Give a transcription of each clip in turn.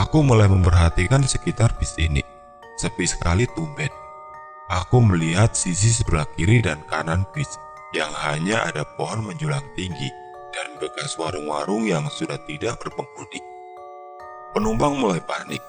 Aku mulai memperhatikan sekitar bis ini. Sepi sekali tumben. Aku melihat sisi sebelah kiri dan kanan bis yang hanya ada pohon menjulang tinggi dan bekas warung-warung yang sudah tidak berpenghuni. Penumpang mulai panik.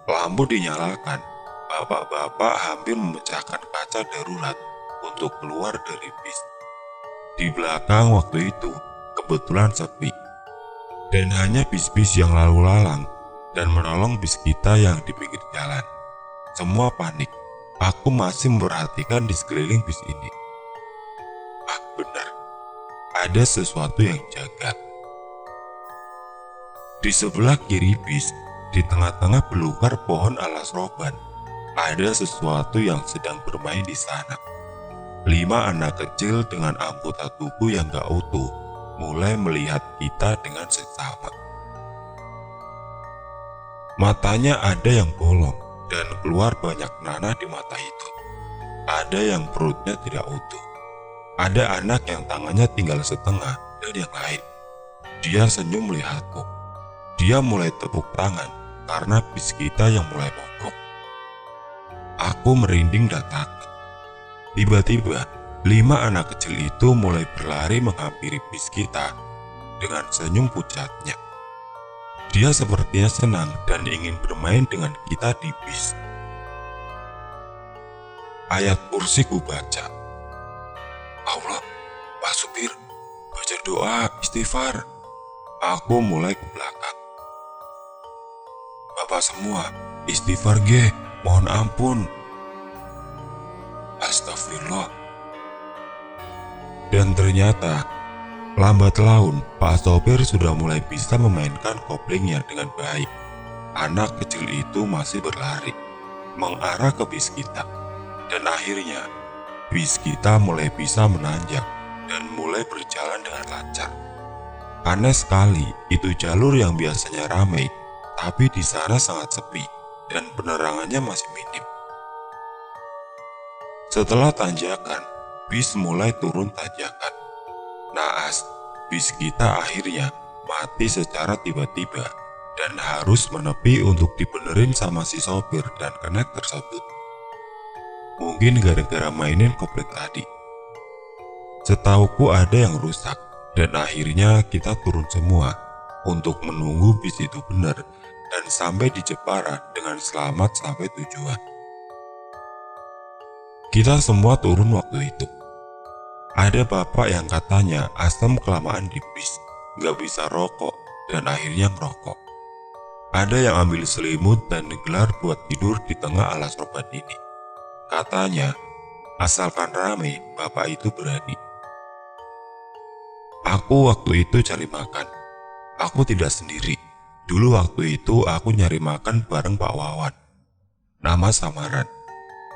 Lampu dinyalakan. Bapak-bapak hampir memecahkan kaca darurat untuk keluar dari bis. Di belakang waktu itu kebetulan sepi, dan hanya bis-bis yang lalu lalang dan menolong bis kita yang di pinggir jalan. Semua panik. Aku masih memperhatikan di sekeliling bis ini. Benar, ada sesuatu yang janggal. Di sebelah kiri bis, di tengah-tengah belukar pohon alas roban, ada sesuatu yang sedang bermain di sana. 5 anak kecil dengan anggota tubuh yang gak utuh mulai melihat kita dengan seksama. Matanya ada yang bolong dan keluar banyak nanah di mata itu. Ada yang perutnya tidak utuh. Ada anak yang tangannya tinggal setengah dan yang lain. Dia senyum melihatku. Dia mulai tepuk tangan karena bis kita yang mulai mogok. Aku merinding dan takut. Tiba-tiba, 5 anak kecil itu mulai berlari menghampiri bis kita dengan senyum pucatnya. Dia sepertinya senang dan ingin bermain dengan kita di bis. Ayat kursi ku baca. Allah, Pak Supir, baca doa istighfar. Aku mulai ke belakang. Bapak semua, istighfar ge, mohon ampun. Astagfirullah. Dan ternyata, lambat laun Pak sopir sudah mulai bisa memainkan koplingnya dengan baik. Anak kecil itu masih berlari, mengarah ke bis kita. Dan akhirnya, bis kita mulai bisa menanjak dan mulai berjalan dengan lancar. Aneh sekali, itu jalur yang biasanya ramai, tapi di sana sangat sepi dan penerangannya masih minim. Setelah tanjakan, bis mulai turun tanjakan. Naas, bis kita akhirnya mati secara tiba-tiba dan harus menepi untuk dibenerin sama si sopir dan kenek tersebut. Mungkin gara-gara mainin kopling tadi. Setauku ada yang rusak dan akhirnya kita turun semua untuk menunggu bis itu benar dan sampai di Jepara dengan selamat sampai tujuan. Kita semua turun waktu itu. Ada bapak yang katanya asam kelamaan di bis, gak bisa rokok dan akhirnya ngerokok. Ada yang ambil selimut dan digelar buat tidur di tengah alas roban ini. Katanya, asalkan rame, bapak itu berani. Aku waktu itu cari makan. Aku tidak sendiri. Dulu waktu itu aku nyari makan bareng Pak Wawan. Nama samaran.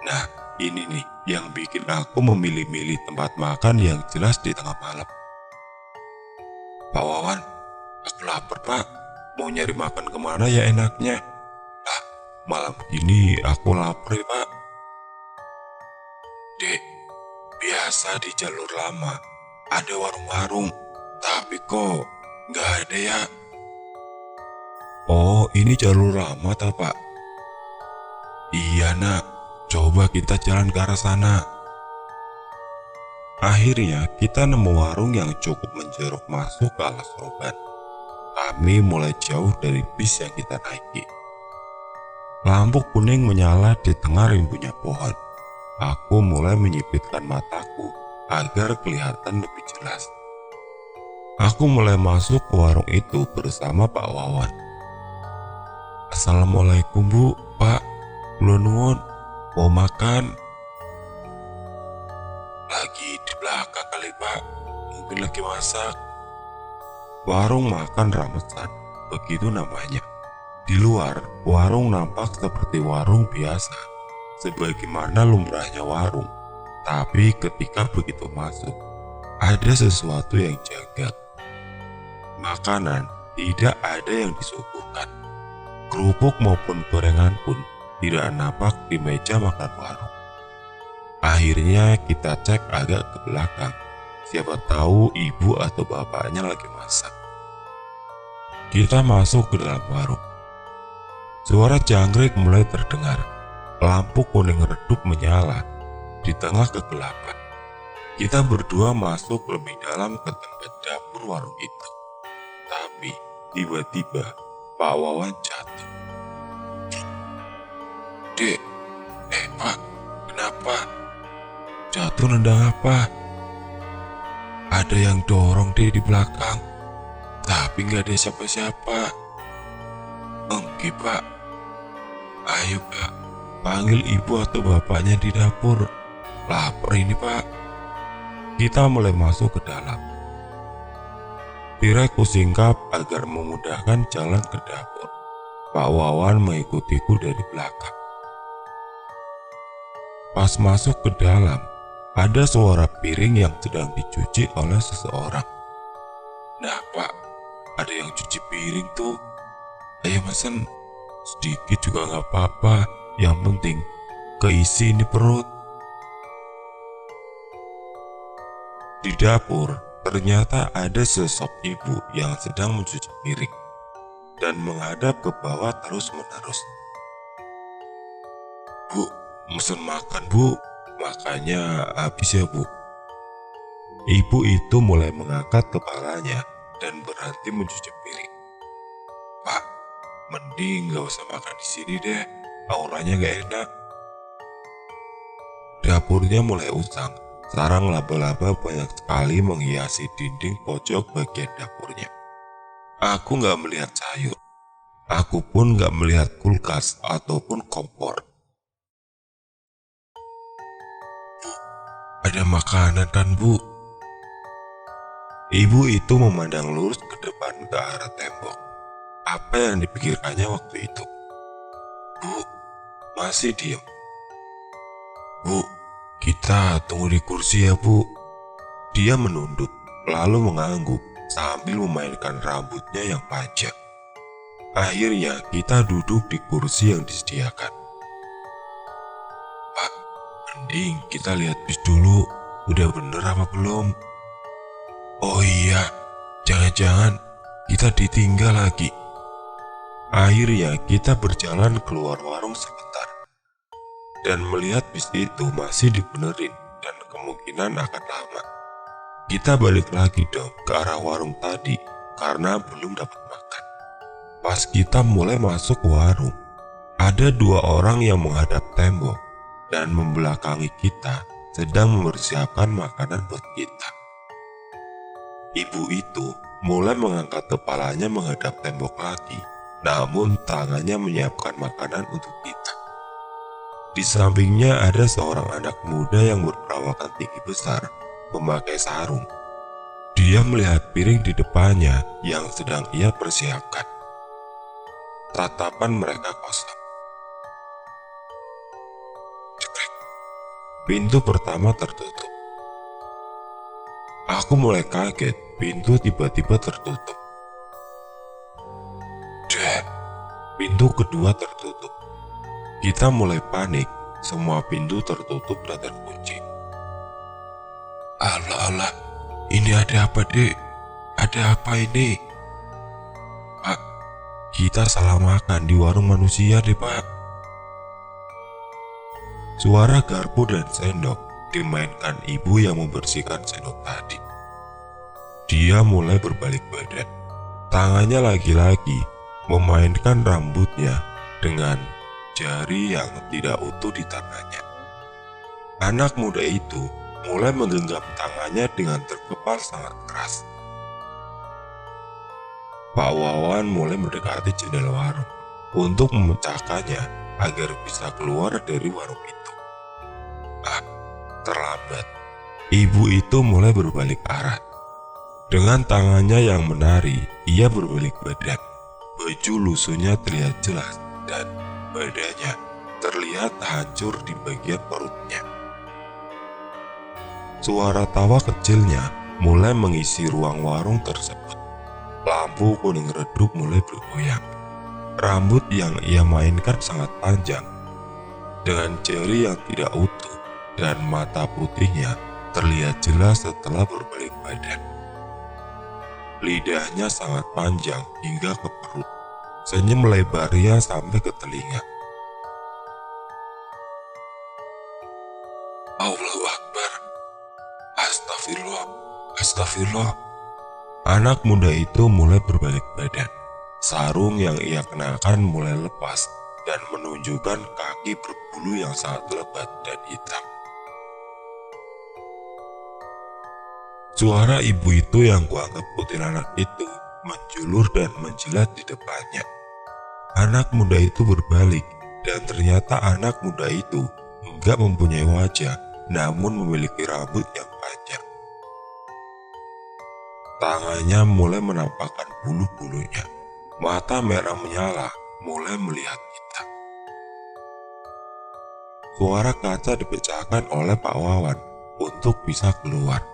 Nah, ini nih yang bikin aku memilih-milih tempat makan yang jelas di tengah malam. Pak Wawan, aku lapar Pak. Mau nyari makan kemana ya enaknya? Malam ini aku lapar ya Pak. Dek, biasa di jalur lama ada warung-warung, tapi kok nggak ada ya? Oh, ini jalur lama tak Pak? Iya nak, coba kita jalan ke arah sana. Akhirnya kita nemu warung yang cukup menjerok masuk ke alas roban. Kami mulai jauh dari bis yang kita naiki. Lampu kuning menyala di tengah rimbunya pohon. Aku mulai menyipitkan mataku agar kelihatan lebih jelas. Aku mulai masuk ke warung itu bersama Pak Wawan. Assalamualaikum Bu, Pak, kula nuwun, mau makan? Lagi di belakang kali Pak, mungkin lagi masak. Warung makan Ramesan, begitu namanya. Di luar, warung nampak seperti warung biasa, sebagaimana lumrahnya warung. Tapi ketika begitu masuk, ada sesuatu yang janggal. Makanan tidak ada yang disuguhkan. Kerupuk maupun gorengan pun tidak nampak di meja makan warung. Akhirnya kita cek agak ke belakang. Siapa tahu ibu atau bapaknya lagi masak. Kita masuk ke dalam warung. Suara jangkrik mulai terdengar. Lampu kuning redup menyala di tengah kegelapan. Kita berdua masuk lebih dalam ke tempat dapur warung itu. Tapi tiba-tiba Pak Wawan jatuh. Dek, Pak, kenapa? Jatuh nendang apa? Ada yang dorong Dek di belakang, tapi nggak ada siapa-siapa. Enggak Pak. Ayo Pak, panggil ibu atau bapaknya di dapur. Lapar ini Pak. Kita mulai masuk ke dalam. Tirai kusingkap agar memudahkan jalan ke dapur. Pak Wawan mengikutiku dari belakang. Pas masuk ke dalam, ada suara piring yang sedang dicuci oleh seseorang. Nah Pak, ada yang cuci piring tuh. Ayo mesen, sedikit juga gak apa-apa. Yang penting keisi ini perut. Di dapur, ternyata ada sosok ibu yang sedang mencuci piring dan menghadap ke bawah terus-menerus. Bu, mesen makan Bu, makannya habis ya Bu. Ibu itu mulai mengangkat kepalanya dan berhenti mencuci piring. Pak, mending gak usah makan di sini deh, auranya gak enak. Dapurnya mulai usang. Sarang laba-laba banyak sekali menghiasi dinding pojok bagian dapurnya. Aku gak melihat sayur. Aku pun gak melihat kulkas ataupun kompor. Bu, ada makanan kan Bu? Ibu itu memandang lurus ke depan ke arah tembok. Apa yang dipikirkannya waktu itu? Bu, masih diam. Bu, kita tunggu di kursi ya Bu. Dia menunduk, lalu mengangguk sambil memainkan rambutnya yang panjang. Akhirnya kita duduk di kursi yang disediakan. Pak, mending kita lihat bis dulu, udah bener apa belum? Oh iya, jangan-jangan kita ditinggal lagi. Akhirnya kita berjalan keluar warung sebentar dan melihat bis itu masih dibenerin dan kemungkinan akan lama. Kita balik lagi dong ke arah warung tadi karena belum dapat makan. Pas kita mulai masuk warung, ada dua orang yang menghadap tembok dan membelakangi kita sedang mempersiapkan makanan buat kita. Ibu itu mulai mengangkat kepalanya menghadap tembok lagi, namun tangannya menyiapkan makanan untuk kita. Di sampingnya ada seorang anak muda yang berperawakan tinggi besar, memakai sarung. Dia melihat piring di depannya yang sedang ia persiapkan. Tatapan mereka kosong. Cekrek. Pintu pertama tertutup. Aku mulai kaget, pintu tiba-tiba tertutup. Pintu kedua tertutup. Kita mulai panik, semua pintu tertutup dan terkunci. Alah, ini ada apa Dek? Ada apa ini? Pak, kita salah makan di warung manusia deh Pak. Suara garpu dan sendok dimainkan ibu yang membersihkan sendok tadi. Dia mulai berbalik badan. Tangannya lagi-lagi memainkan rambutnya dengan jari yang tidak utuh di tangannya. Anak muda itu mulai menggenggam tangannya dengan terkepal sangat keras. Pak Wawan mulai mendekati jendela warung untuk memecahkannya agar bisa keluar dari warung itu. Terlambat. Ibu itu mulai berbalik arah. Dengan tangannya yang menari, ia berbalik badan. Baju lusuhnya terlihat jelas dan badannya terlihat hancur di bagian perutnya. Suara tawa kecilnya mulai mengisi ruang warung tersebut. Lampu kuning redup mulai bergoyang. Rambut yang ia mainkan sangat panjang, dengan jari yang tidak utuh dan mata putihnya terlihat jelas setelah berbalik badan. Lidahnya sangat panjang hingga ke perut Senyum lebarnya sampai ke telinga. Allahu Akbar. Astagfirullah. Astagfirullah. Anak muda itu mulai berbalik badan. Sarung yang ia kenakan mulai lepas dan menunjukkan kaki berbulu yang sangat lebat dan hitam. Suara ibu itu yang kuanggap kuntilanak itu menjulur dan menjilat di depannya. Anak muda itu berbalik dan ternyata anak muda itu enggak mempunyai wajah, namun memiliki rambut yang panjang. Tangannya mulai menampakkan bulu-bulunya. Mata merah menyala, mulai melihat kita. Suara kaca dipecahkan oleh Pak Wawan untuk bisa keluar.